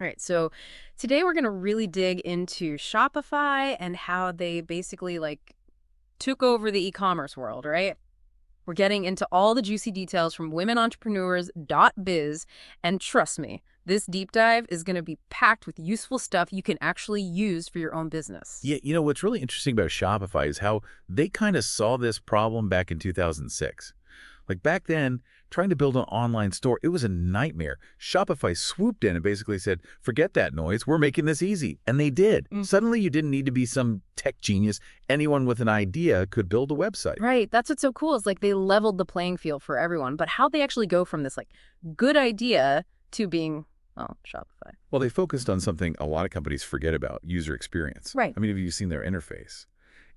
All right, so today we're going to really dig into Shopify and how they basically took over the e-commerce world, right? We're getting into all the juicy details from womenentrepreneurs.biz, and trust me, this deep dive is going to be packed with useful stuff you can actually use for your own business. Yeah, what's really interesting about Shopify is how they kind of saw this problem back in 2006. Like back then, trying to build an online store, it was a nightmare. Shopify swooped in and basically said, forget that noise, we're making this easy. And they did. Suddenly, you didn't need to be some tech genius. Anyone with an idea could build a website. Right, that's what's so cool is they leveled the playing field for everyone, but how'd they actually go from this good idea to being, well, Shopify? Well, they focused on something a lot of companies forget about, user experience. Right. I mean, have you seen their interface?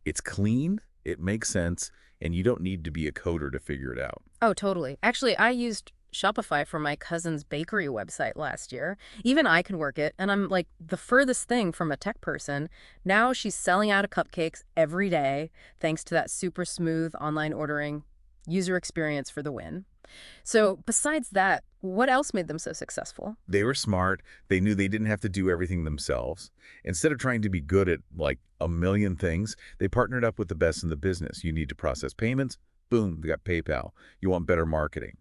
It's clean, it makes sense, and you don't need to be a coder to figure it out. Oh, totally. Actually, I used Shopify for my cousin's bakery website last year. Even I can work it, and I'm the furthest thing from a tech person. Now she's selling out of cupcakes every day thanks to that super smooth online ordering user experience for the win. So besides that, what else made them so successful? They were smart. They knew they didn't have to do everything themselves. Instead of trying to be good at a million things, they partnered up with the best in the business. You need to process payments? Boom, they got PayPal. You want better marketing?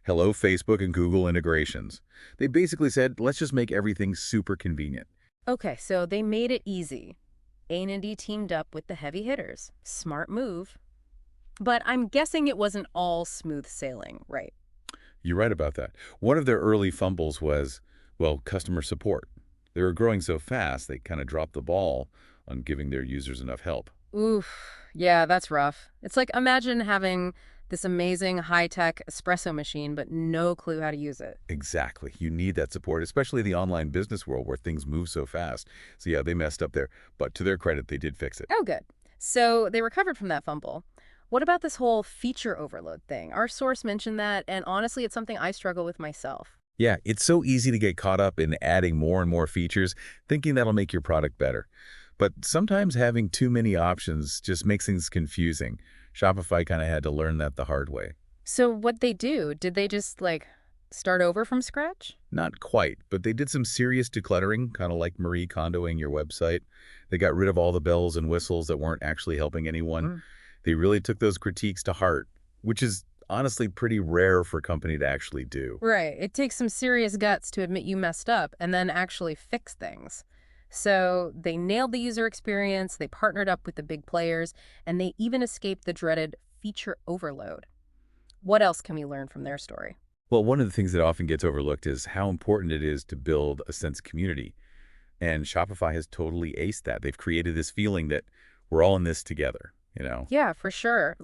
Hello, Facebook and Google integrations. They basically said, let's just make everything super convenient. Okay, so they made it easy. A&D teamed up with the heavy hitters. Smart move. But I'm guessing it wasn't all smooth sailing, right? You're right about that. One of their early fumbles was, well, customer support. They were growing so fast, they kind of dropped the ball on giving their users enough help. Oof, yeah, that's rough. It's imagine having this amazing high-tech espresso machine, but no clue how to use it. Exactly. You need that support, especially in the online business world where things move so fast. So yeah, they messed up there. But to their credit, they did fix it. Oh, good. So they recovered from that fumble. What about this whole feature overload thing? Our source mentioned that, and honestly, it's something I struggle with myself. Yeah, it's so easy to get caught up in adding more and more features, thinking that'll make your product better. But sometimes having too many options just makes things confusing. Shopify kind of had to learn that the hard way. So what'd they do? Did they just, start over from scratch? Not quite, but they did some serious decluttering, kind of like Marie Kondoing your website. They got rid of all the bells and whistles that weren't actually helping anyone. They really took those critiques to heart, which is honestly pretty rare for a company to actually do. Right. It takes some serious guts to admit you messed up and then actually fix things. So they nailed the user experience, they partnered up with the big players, and they even escaped the dreaded feature overload. What else can we learn from their story? Well, one of the things that often gets overlooked is how important it is to build a sense of community. And Shopify has totally aced that. They've created this feeling that we're all in this together. Yeah, for sure.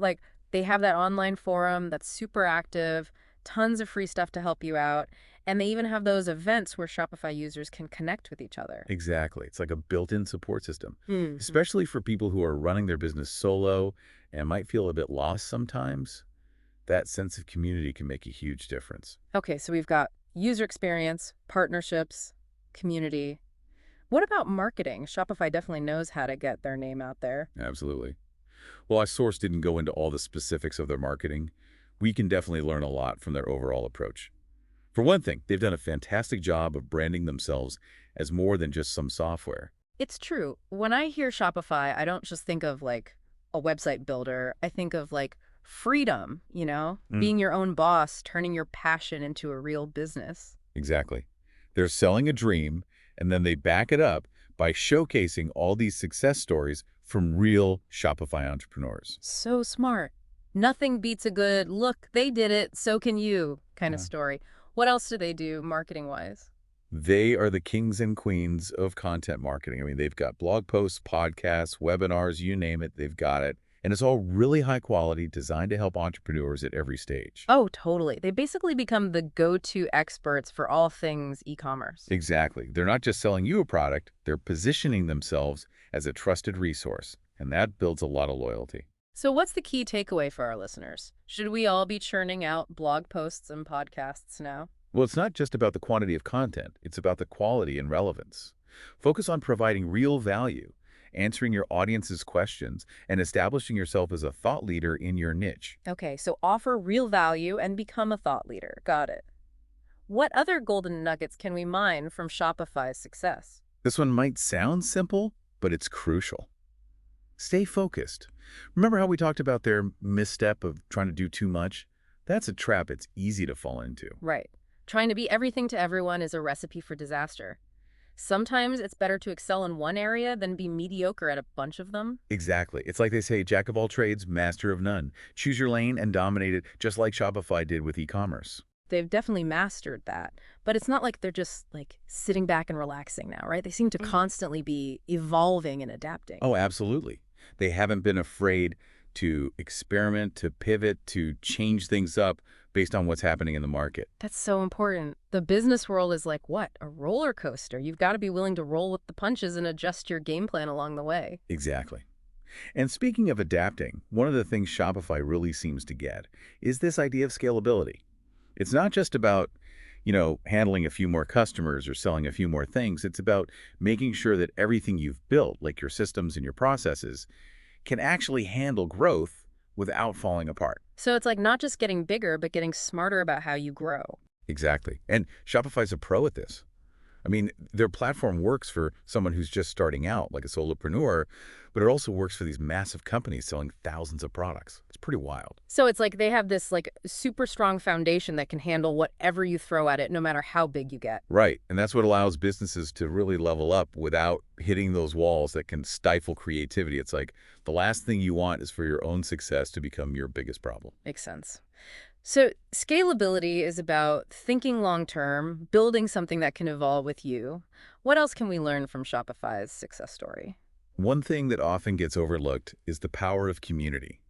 They have that online forum that's super active, tons of free stuff to help you out, and they even have those events where Shopify users can connect with each other. Exactly. It's like a built-in support system, Hmm. especially for people who are running their business solo and might feel a bit lost sometimes. That sense of community can make a huge difference. Okay, so we've got user experience, partnerships, community. What about marketing? Shopify definitely knows how to get their name out there. Absolutely. Well, our source didn't go into all the specifics of their marketing. We can definitely learn a lot from their overall approach. For one thing, they've done a fantastic job of branding themselves as more than just some software. It's true. When I hear Shopify, I don't just think of a website builder. I think of freedom, being your own boss, turning your passion into a real business. Exactly. They're selling a dream, and then they back it up by showcasing all these success stories from real Shopify entrepreneurs. So smart. Nothing beats a good, look, they did it, so can you kind of Yeah. story. What else do they do marketing-wise? They are the kings and queens of content marketing. I mean, they've got blog posts, podcasts, webinars, you name it, they've got it. And it's all really high quality, designed to help entrepreneurs at every stage. Oh, totally. They basically become the go-to experts for all things e-commerce. Exactly. They're not just selling you a product, they're positioning themselves as a trusted resource. And that builds a lot of loyalty. So what's the key takeaway for our listeners? Should we all be churning out blog posts and podcasts now? Well, it's not just about the quantity of content, it's about the quality and relevance. Focus on providing real value, answering your audience's questions, and establishing yourself as a thought leader in your niche. Okay, so offer real value and become a thought leader. Got it. What other golden nuggets can we mine from Shopify's success? This one might sound simple, but it's crucial. Stay focused. Remember how we talked about their misstep of trying to do too much? That's a trap it's easy to fall into. Right. Trying to be everything to everyone is a recipe for disaster. Sometimes it's better to excel in one area than be mediocre at a bunch of them. Exactly. It's like they say, jack of all trades, master of none. Choose your lane and dominate it, just like Shopify did with e-commerce. They've definitely mastered that. But it's not like they're just like sitting back and relaxing now, right? They seem to constantly be evolving and adapting. Oh, absolutely. They haven't been afraid to experiment, to pivot, to change things up based on what's happening in the market. That's so important. The business world is like what? A roller coaster. You've got to be willing to roll with the punches and adjust your game plan along the way. Exactly. And speaking of adapting, one of the things Shopify really seems to get is this idea of scalability. It's not just about, handling a few more customers or selling a few more things. It's about making sure that everything you've built, like your systems and your processes, can actually handle growth without falling apart. So it's like not just getting bigger, but getting smarter about how you grow. Exactly. And Shopify's a pro at this. I mean, their platform works for someone who's just starting out, like a solopreneur, but it also works for these massive companies selling thousands of products. It's pretty wild. So it's like they have this like super strong foundation that can handle whatever you throw at it, no matter how big you get. Right. And that's what allows businesses to really level up without hitting those walls that can stifle creativity. It's like the last thing you want is for your own success to become your biggest problem. Makes sense. So scalability is about thinking long-term, building something that can evolve with you. What else can we learn from Shopify's success story? One thing that often gets overlooked is the power of community.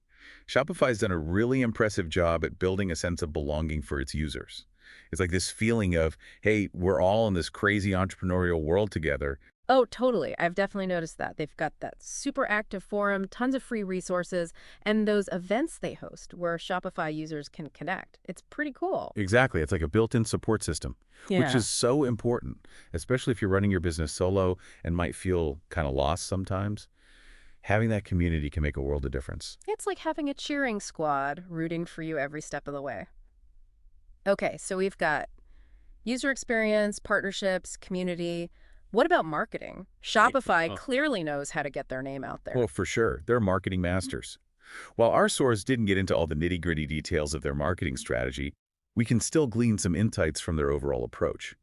Shopify's done a really impressive job at building a sense of belonging for its users. It's like this feeling of, hey, we're all in this crazy entrepreneurial world together. Oh, totally. I've definitely noticed that. They've got that super active forum, tons of free resources, and those events they host where Shopify users can connect. It's pretty cool. Exactly. It's like a built-in support system, which is so important, especially if you're running your business solo and might feel kind of lost sometimes. Having that community can make a world of difference. It's like having a cheering squad rooting for you every step of the way. Okay, so we've got user experience, partnerships, community. What about marketing? Shopify clearly knows how to get their name out there. Well, for sure. They're marketing masters. While our source didn't get into all the nitty-gritty details of their marketing strategy, we can still glean some insights from their overall approach.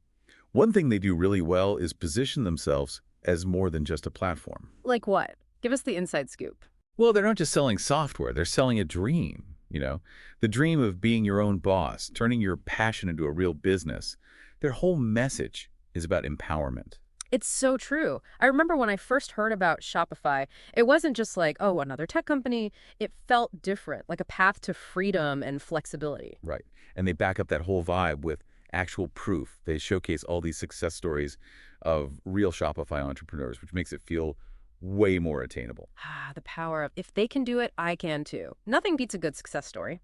One thing they do really well is position themselves as more than just a platform. Like what? Give us the inside scoop. Well, they're not just selling software, they're selling a dream, the dream of being your own boss, turning your passion into a real business. Their whole message is about empowerment. It's so true. I remember when I first heard about Shopify, it wasn't just like, oh, another tech company. It felt different, like a path to freedom and flexibility. Right. And they back up that whole vibe with actual proof. They showcase all these success stories of real Shopify entrepreneurs, which makes it feel way more attainable. Ah, the power of, if they can do it, I can too. Nothing beats a good success story.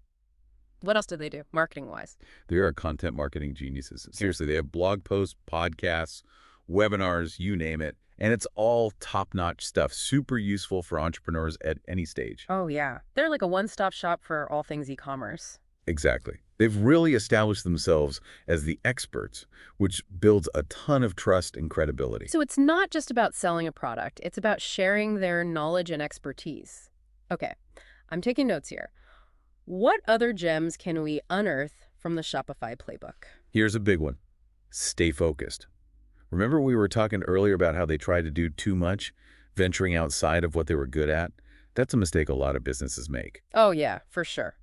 What else do they do, marketing-wise? They are content marketing geniuses. Seriously, they have blog posts, podcasts, webinars, you name it. And it's all top-notch stuff, super useful for entrepreneurs at any stage. Oh, yeah. They're like a one-stop shop for all things e-commerce. Exactly. They've really established themselves as the experts, which builds a ton of trust and credibility. So it's not just about selling a product. It's about sharing their knowledge and expertise. Okay, I'm taking notes here. What other gems can we unearth from the Shopify playbook? Here's a big one. Stay focused. Remember we were talking earlier about how they tried to do too much, venturing outside of what they were good at? That's a mistake a lot of businesses make. Oh, yeah, for sure.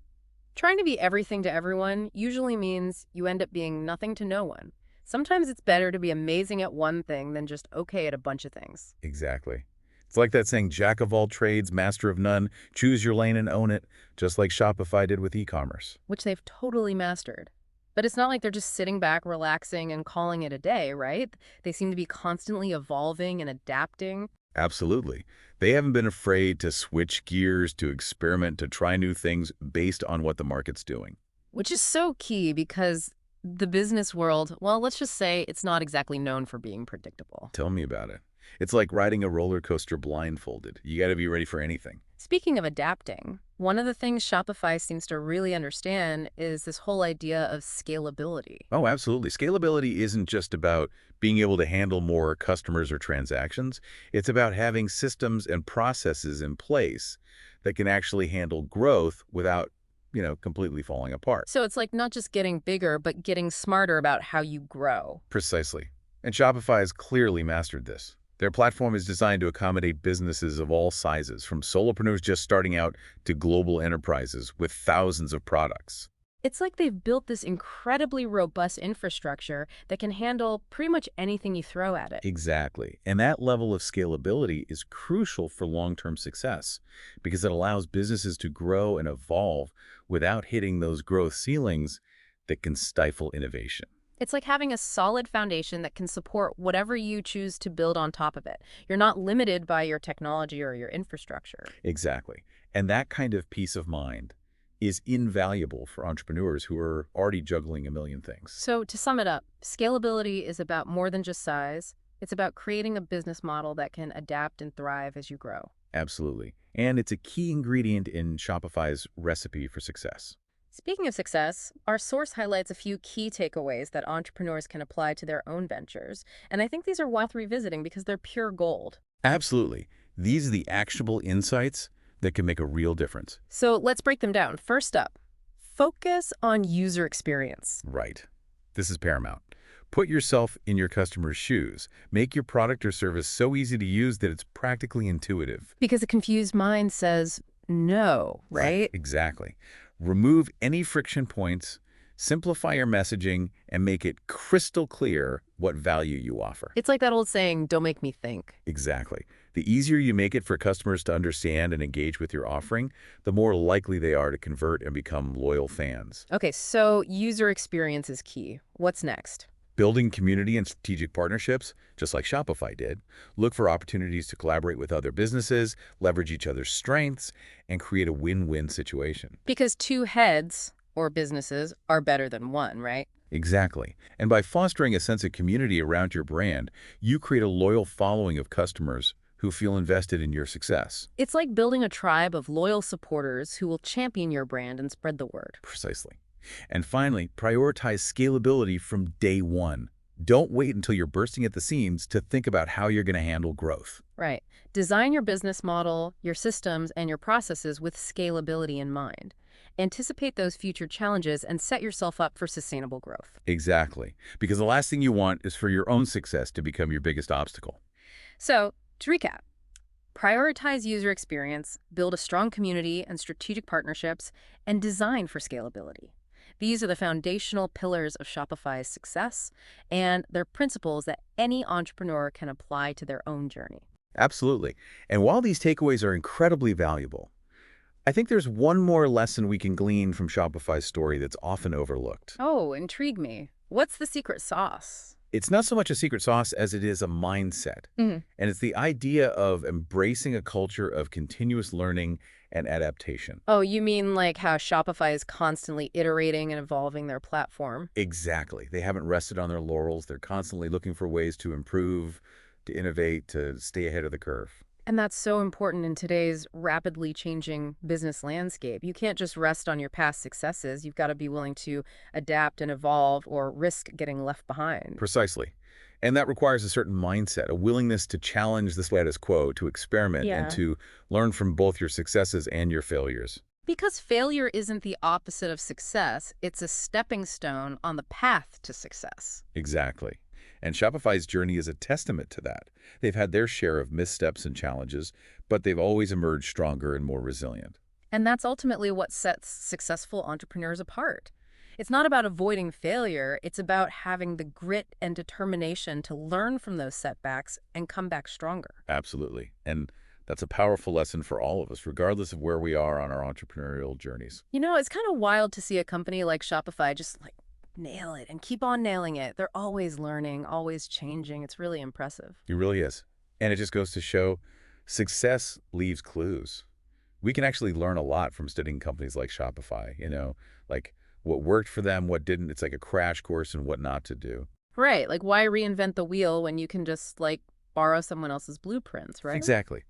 Trying to be everything to everyone usually means you end up being nothing to no one. Sometimes it's better to be amazing at one thing than just okay at a bunch of things. Exactly. It's like that saying, jack of all trades, master of none, choose your lane and own it, just like Shopify did with e-commerce. Which they've totally mastered. But it's not like they're just sitting back, relaxing, and calling it a day, right? They seem to be constantly evolving and adapting. Absolutely. They haven't been afraid to switch gears, to experiment, to try new things based on what the market's doing. Which is so key because The business world, well, let's just say it's not exactly known for being predictable. Tell me about it. It's like riding a roller coaster blindfolded. You got to be ready for anything. Speaking of adapting, one of the things Shopify seems to really understand is this whole idea of scalability. Oh, absolutely. Scalability isn't just about being able to handle more customers or transactions. It's about having systems and processes in place that can actually handle growth without, completely falling apart. So it's like not just getting bigger, but getting smarter about how you grow. Precisely. And Shopify has clearly mastered this. Their platform is designed to accommodate businesses of all sizes, from solopreneurs just starting out to global enterprises with thousands of products. It's like they've built this incredibly robust infrastructure that can handle pretty much anything you throw at it. Exactly. And that level of scalability is crucial for long-term success because it allows businesses to grow and evolve without hitting those growth ceilings that can stifle innovation. It's like having a solid foundation that can support whatever you choose to build on top of it. You're not limited by your technology or your infrastructure. Exactly. And that kind of peace of mind is invaluable for entrepreneurs who are already juggling a million things. So to sum it up, scalability is about more than just size. It's about creating a business model that can adapt and thrive as you grow. Absolutely. And it's a key ingredient in Shopify's recipe for success. Speaking of success, our source highlights a few key takeaways that entrepreneurs can apply to their own ventures, and I think these are worth revisiting because they're pure gold. Absolutely. These are the actionable insights that can make a real difference. So let's break them down. First up, focus on user experience. Right. This is paramount. Put yourself in your customer's shoes. Make your product or service so easy to use that it's practically intuitive. Because a confused mind says no, right? Exactly. Remove any friction points, simplify your messaging, and make it crystal clear what value you offer. It's like that old saying, don't make me think. Exactly. The easier you make it for customers to understand and engage with your offering, the more likely they are to convert and become loyal fans. Okay, so user experience is key. What's next? Building community and strategic partnerships, just like Shopify did. Look for opportunities to collaborate with other businesses, leverage each other's strengths, and create a win-win situation. Because two heads, or businesses, are better than one, right? Exactly. And by fostering a sense of community around your brand, you create a loyal following of customers who feel invested in your success. It's like building a tribe of loyal supporters who will champion your brand and spread the word. Precisely. And finally, prioritize scalability from day one. Don't wait until you're bursting at the seams to think about how you're going to handle growth. Right. Design your business model, your systems, and your processes with scalability in mind. Anticipate those future challenges and set yourself up for sustainable growth. Exactly. Because the last thing you want is for your own success to become your biggest obstacle. So, to recap, prioritize user experience, build a strong community and strategic partnerships, and design for scalability. These are the foundational pillars of Shopify's success, and they're principles that any entrepreneur can apply to their own journey. Absolutely. And while these takeaways are incredibly valuable, I think there's one more lesson we can glean from Shopify's story that's often overlooked. Oh, intrigue me. What's the secret sauce? It's not so much a secret sauce as it is a mindset. And it's the idea of embracing a culture of continuous learning and adaptation. Oh, you mean like how Shopify is constantly iterating and evolving their platform? Exactly. They haven't rested on their laurels. They're constantly looking for ways to improve, to innovate, to stay ahead of the curve. And that's so important in today's rapidly changing business landscape. You can't just rest on your past successes. You've got to be willing to adapt and evolve or risk getting left behind. Precisely. And that requires a certain mindset, a willingness to challenge the status quo, to experiment, and to learn from both your successes and your failures. Because failure isn't the opposite of success, it's a stepping stone on the path to success. Exactly. And Shopify's journey is a testament to that. They've had their share of missteps and challenges, but they've always emerged stronger and more resilient. And that's ultimately what sets successful entrepreneurs apart. It's not about avoiding failure, it's about having the grit and determination to learn from those setbacks and come back stronger. Absolutely. And that's a powerful lesson for all of us, regardless of where we are on our entrepreneurial journeys. You know, it's kind of wild to see a company like Shopify just nail it and keep on nailing it. They're always learning, always changing. It's really impressive. It really is. And it just goes to show success leaves clues. We can actually learn a lot from studying companies like Shopify, like what worked for them, what didn't. It's like a crash course in what not to do. Right. Like, why reinvent the wheel when you can just, like, borrow someone else's blueprints, right? Exactly.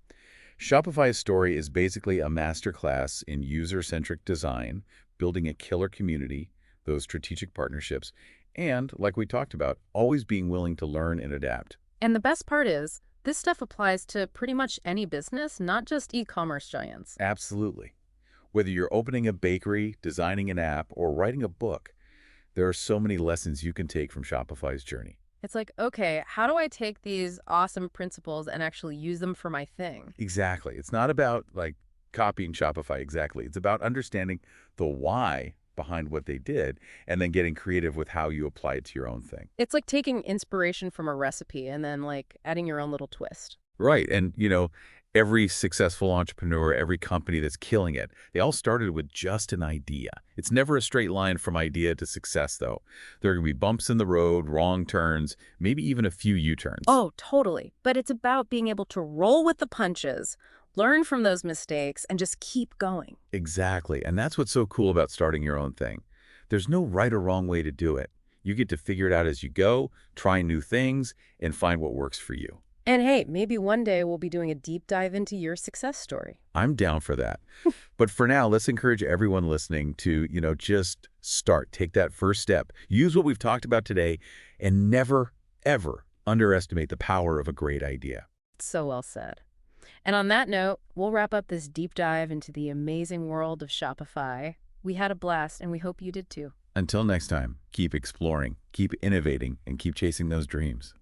Shopify's story is basically a masterclass in user-centric design, building a killer community, those strategic partnerships, and, like we talked about, always being willing to learn and adapt. And the best part is, this stuff applies to pretty much any business, not just e-commerce giants. Absolutely. Whether you're opening a bakery, designing an app, or writing a book, there are so many lessons you can take from Shopify's journey. It's like, okay, how do I take these awesome principles and actually use them for my thing? Exactly. It's not about like copying Shopify exactly. It's about understanding the why behind what they did and then getting creative with how you apply it to your own thing. It's like taking inspiration from a recipe and then, like, adding your own little twist. Right. And, every successful entrepreneur, every company that's killing it, they all started with just an idea. It's never a straight line from idea to success, though. There are going to be bumps in the road, wrong turns, maybe even a few U-turns. Oh, totally. But it's about being able to roll with the punches, learn from those mistakes, and just keep going. Exactly. And that's what's so cool about starting your own thing. There's no right or wrong way to do it. You get to figure it out as you go, try new things, and find what works for you. And hey, maybe one day we'll be doing a deep dive into your success story. I'm down for that. But for now, let's encourage everyone listening to, just start. Take that first step. Use what we've talked about today and never, ever underestimate the power of a great idea. So well said. And on that note, we'll wrap up this deep dive into the amazing world of Shopify. We had a blast, and we hope you did too. Until next time, keep exploring, keep innovating, and keep chasing those dreams.